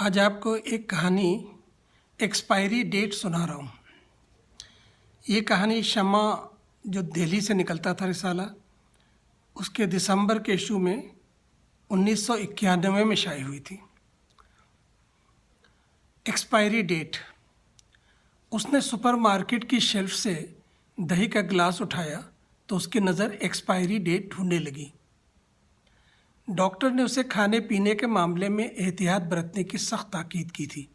आज आपको एक कहानी एक्सपायरी डेट सुना रहा हूँ। ये कहानी शम्मा जो दिल्ली से निकलता था रिसाला, उसके दिसंबर के इशू में 1991 में शाये हुई थी। Expiry date. उसने सुपरमार्केट की शेल्फ से दही का गिलास उठाया तो उसकी नज़र एक्सपायरी डेट ढूंढने लगी। डॉक्टर ने उसे खाने पीने के मामले में एहतियात बरतने की सख्त ताकीद की थी।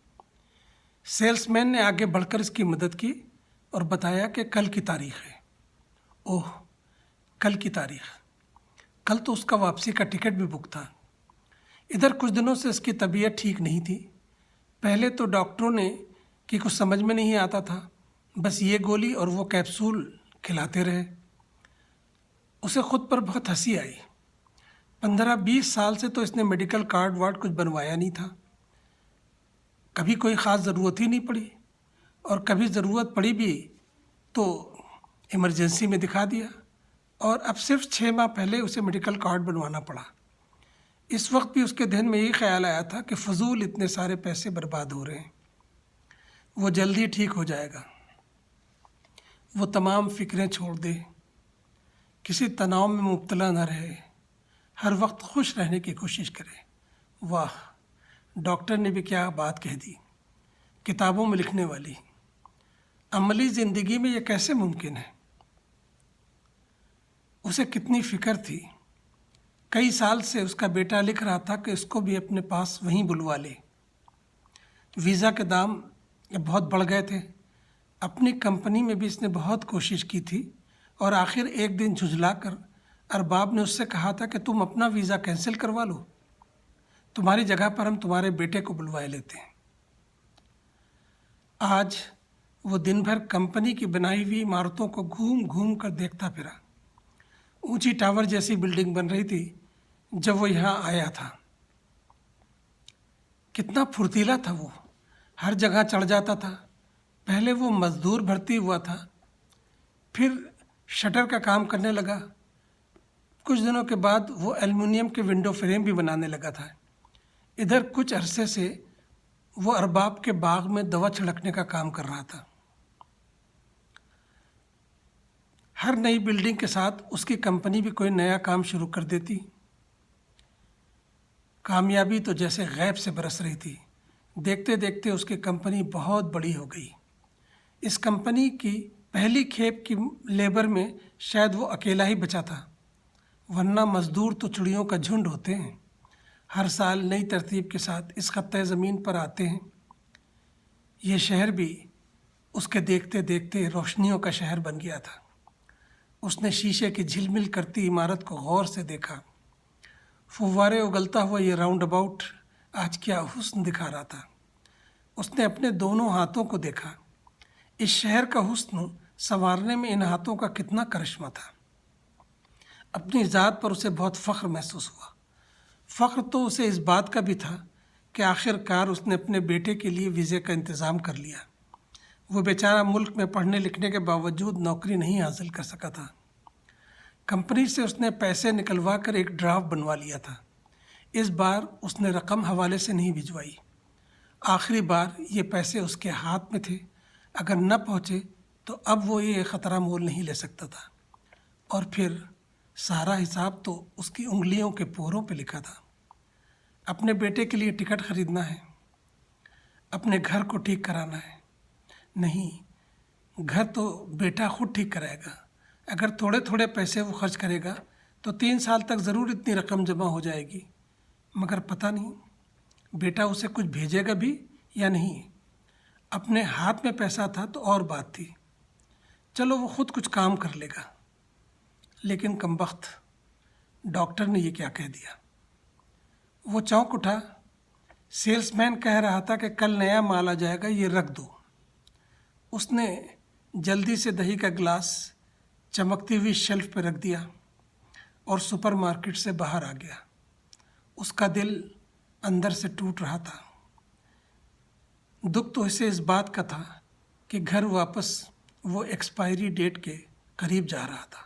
सेल्समैन ने आगे बढ़कर इसकी मदद की और बताया कि कल की तारीख है। ओह, कल की तारीख। कल तो उसका वापसी का टिकट भी बुक था। इधर कुछ दिनों से इसकी तबीयत ठीक नहीं थी। पहले तो डॉक्टरों ने कि कुछ समझ में नहीं आता था, बस ये गोली और वो कैप्सूल खिलाते रहे। उसे खुद पर बहुत हंसी आई। 15-20 साल से तो इसने मेडिकल कार्ड वार्ड कुछ बनवाया नहीं था। कभी कोई ख़ास ज़रूरत ही नहीं पड़ी, और कभी ज़रूरत पड़ी भी तो इमरजेंसी में दिखा दिया, और अब सिर्फ 6 माह पहले उसे मेडिकल कार्ड बनवाना पड़ा। इस वक्त भी उसके ध्यान में यही ख्याल आया था कि फजूल इतने सारे पैसे बर्बाद हो रहे हैं। वो जल्द ही ठीक हो जाएगा। वो तमाम फ़िक्रें छोड़ दे, किसी तनाव में मुब्तला न रहे, हर वक्त खुश रहने की कोशिश करे। वाह, डॉक्टर ने भी क्या बात कह दी। किताबों में लिखने वाली। अमली ज़िंदगी में ये कैसे मुमकिन है। उसे कितनी फ़िक्र थी। कई साल से उसका बेटा लिख रहा था कि इसको भी अपने पास वहीं बुलवा ले। वीज़ा के दाम बहुत बढ़ गए थे। अपनी कंपनी में भी इसने बहुत कोशिश की थी, और आखिर एक दिन झुंझलाकर अरबाब ने उससे कहा था कि तुम अपना वीज़ा कैंसिल करवा लो, तुम्हारी जगह पर हम तुम्हारे बेटे को बुलवाए लेते हैं। आज वो दिन भर कंपनी की बनाई हुई इमारतों को घूम घूम कर देखता फिरा। ऊंची टावर जैसी बिल्डिंग बन रही थी जब वो यहाँ आया था। कितना फुर्तीला था वो, हर जगह चढ़ जाता था। पहले वो मजदूर भर्ती हुआ था, फिर शटर का काम करने लगा। कुछ दिनों के बाद वो एल्युमिनियम के विंडो फ्रेम भी बनाने लगा था। इधर कुछ अरसे से वो अरबाब के बाग में दवा छिड़कने का काम कर रहा था। हर नई बिल्डिंग के साथ उसकी कंपनी भी कोई नया काम शुरू कर देती। कामयाबी तो जैसे गैब से बरस रही थी। देखते देखते उसकी कंपनी बहुत बड़ी हो गई। इस कंपनी की पहली खेप की लेबर में शायद वो अकेला ही बचा था, वरना मज़दूर तो चिड़ियों का झुंड होते हैं। हर साल नई तरतीब के साथ इस खत्ते ज़मीन पर आते हैं। ये शहर भी उसके देखते देखते रोशनियों का शहर बन गया था। उसने शीशे की झिलमिल करती इमारत को गौर से देखा। फुव्वारे उगलता हुआ ये राउंड अबाउट आज क्या हुस्न दिखा रहा था। उसने अपने दोनों हाथों को देखा। इस शहर का हुस्न संवारने में इन हाथों का कितना करिश्मा था। अपनी ज़ात पर उसे बहुत फ़ख्र महसूस हुआ। फ़ख्र तो उसे इस बात का भी था कि आखिरकार उसने अपने बेटे के लिए वीज़े का इंतज़ाम कर लिया। वो बेचारा मुल्क में पढ़ने लिखने के बावजूद नौकरी नहीं हासिल कर सका था। कंपनी से उसने पैसे निकलवा कर एक ड्राफ्ट बनवा लिया था। इस बार उसने रकम हवाले से नहीं भिजवाई। आखिरी बार ये पैसे उसके हाथ में थे। अगर न पहुँचे तो अब वो ये ख़तरा मोल नहीं ले सकता था। और फिर सारा हिसाब तो उसकी उंगलियों के पोरों पे लिखा था। अपने बेटे के लिए टिकट ख़रीदना है, अपने घर को ठीक कराना है। नहीं, घर तो बेटा खुद ठीक कराएगा। अगर थोड़े थोड़े पैसे वो खर्च करेगा तो 3 साल तक ज़रूर इतनी रकम जमा हो जाएगी। मगर पता नहीं बेटा उसे कुछ भेजेगा भी या नहीं। अपने हाथ में पैसा था तो और बात थी, चलो वो खुद कुछ काम कर लेगा। लेकिन कमबख्त डॉक्टर ने ये क्या कह दिया। वो चौंक उठा। सेल्समैन कह रहा था कि कल नया माल आ जाएगा, ये रख दो। उसने जल्दी से दही का गिलास चमकती हुई शेल्फ पर रख दिया और सुपरमार्केट से बाहर आ गया। उसका दिल अंदर से टूट रहा था। दुख तो इसे इस बात का था कि घर वापस वो एक्सपायरी डेट के करीब जा रहा था।